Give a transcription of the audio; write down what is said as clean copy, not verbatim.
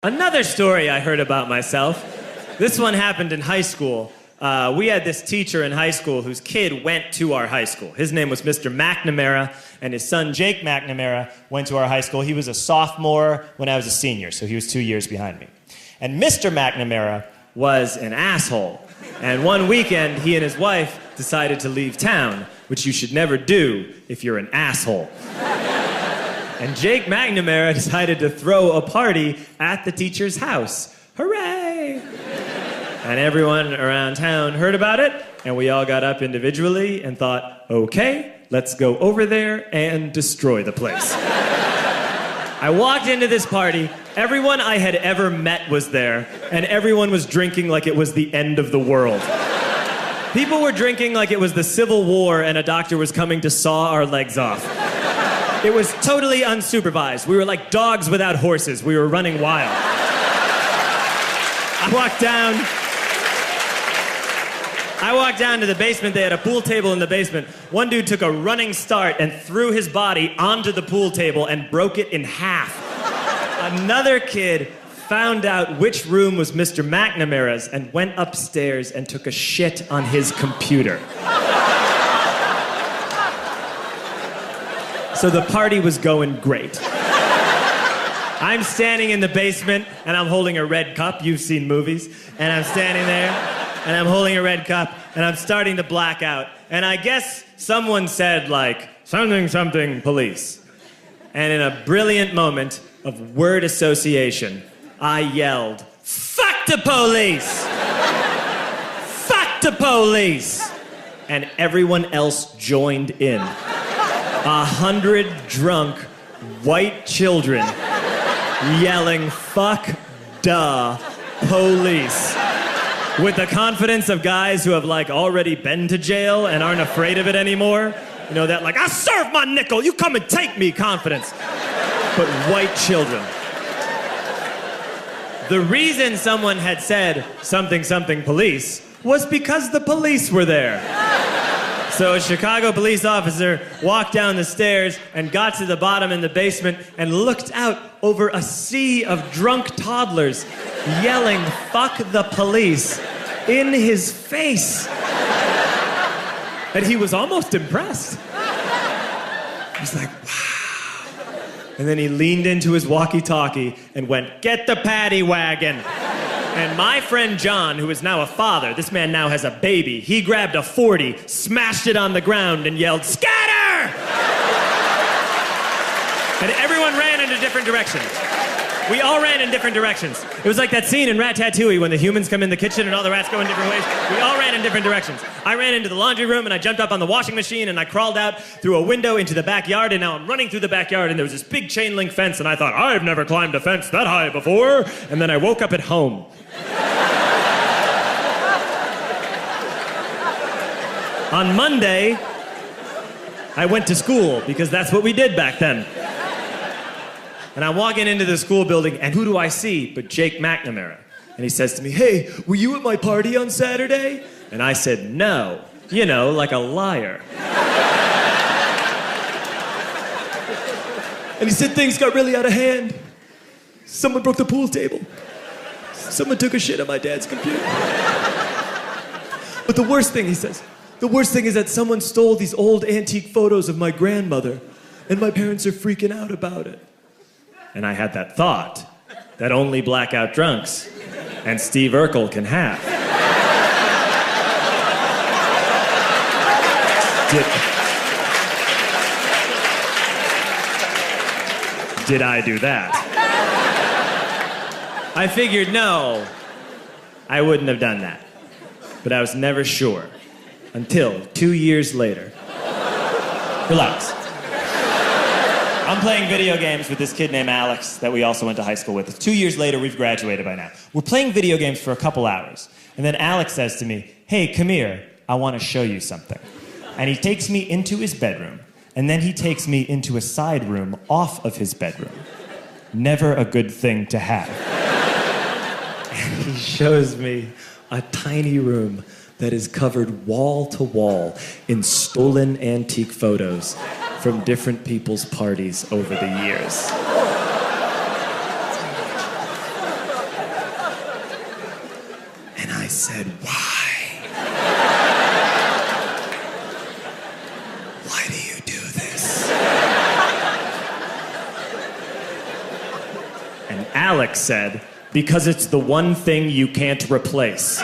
Another story I heard about myself. This one happened in high school. We had this teacher in high school whose kid went to our high school. His name was Mr. McNamara, and his son, Jake McNamara, went to our high school. He was a sophomore when I was a senior, so he was 2 years behind me. And Mr. McNamara was an asshole. And one weekend, he and his wife decided to leave town, which you should never do if you're an asshole. And Jake McNamara decided to throw a party at the teacher's house. Hooray! And everyone around town heard about it, and we all got up individually and thought, okay, let's go over there and destroy the place. I walked into this party, everyone I had ever met was there, and everyone was drinking like it was the end of the world. People were drinking like it was the Civil War and a doctor was coming to saw our legs off. It was totally unsupervised. We were like dogs without horses. We were running wild. I walked down to the basement. They had a pool table in the basement. One dude took a running start and threw his body onto the pool table and broke it in half. Another kid found out which room was Mr. McNamara's and went upstairs and took a shit on his computer. So the party was going great. I'm standing in the basement and I'm holding a red cup. You've seen movies. And I'm standing there and I'm holding a red cup and I'm starting to black out. And I guess someone said like, something, something, police. And in a brilliant moment of word association, I yelled, fuck the police! Fuck the police! And everyone else joined in. 100 drunk white children yelling, fuck the police. With the confidence of guys who have like already been to jail and aren't afraid of it anymore. You know, that like, I'll serve my nickel, you come and take me confidence. But white children. The reason someone had said something, something police was because the police were there. So a Chicago police officer walked down the stairs and got to the bottom in the basement and looked out over a sea of drunk toddlers yelling, fuck the police, in his face. And he was almost impressed. He was like, wow. And then he leaned into his walkie-talkie and went, get the paddy wagon. And my friend John, who is now a father, this man now has a baby, he grabbed a 40, smashed it on the ground, and yelled, scatter! And everyone ran into different directions. We all ran in different directions. It was like that scene in Ratatouille when the humans come in the kitchen and all the rats go in different ways. We all ran in different directions. I ran into the laundry room and I jumped up on the washing machine and I crawled out through a window into the backyard, and now I'm running through the backyard and there was this big chain link fence and I thought, I've never climbed a fence that high before. And then I woke up at home. On Monday, I went to school because that's what we did back then. And I'm walking into the school building, and who do I see but Jake McNamara? And he says to me, hey, were you at my party on Saturday? And I said, no. You know, like a liar. And he said things got really out of hand. Someone broke the pool table. Someone took a shit on my dad's computer. But the worst thing, he says, the worst thing is that someone stole these old antique photos of my grandmother, and my parents are freaking out about it. And I had that thought that only blackout drunks and Steve Urkel can have. Did I do that? I figured, no, I wouldn't have done that. But I was never sure until 2 years later. Relax. I'm playing video games with this kid named Alex that we also went to high school with. 2 years later, we've graduated by now. We're playing video games for a couple hours. And then Alex says to me, hey, come here, I want to show you something. And he takes me into his bedroom, and then he takes me into a side room off of his bedroom. Never a good thing to have. And he shows me a tiny room that is covered wall to wall in stolen antique photos from different people's parties over the years. said, why? Why do you do this? And Alex said, because it's the one thing you can't replace.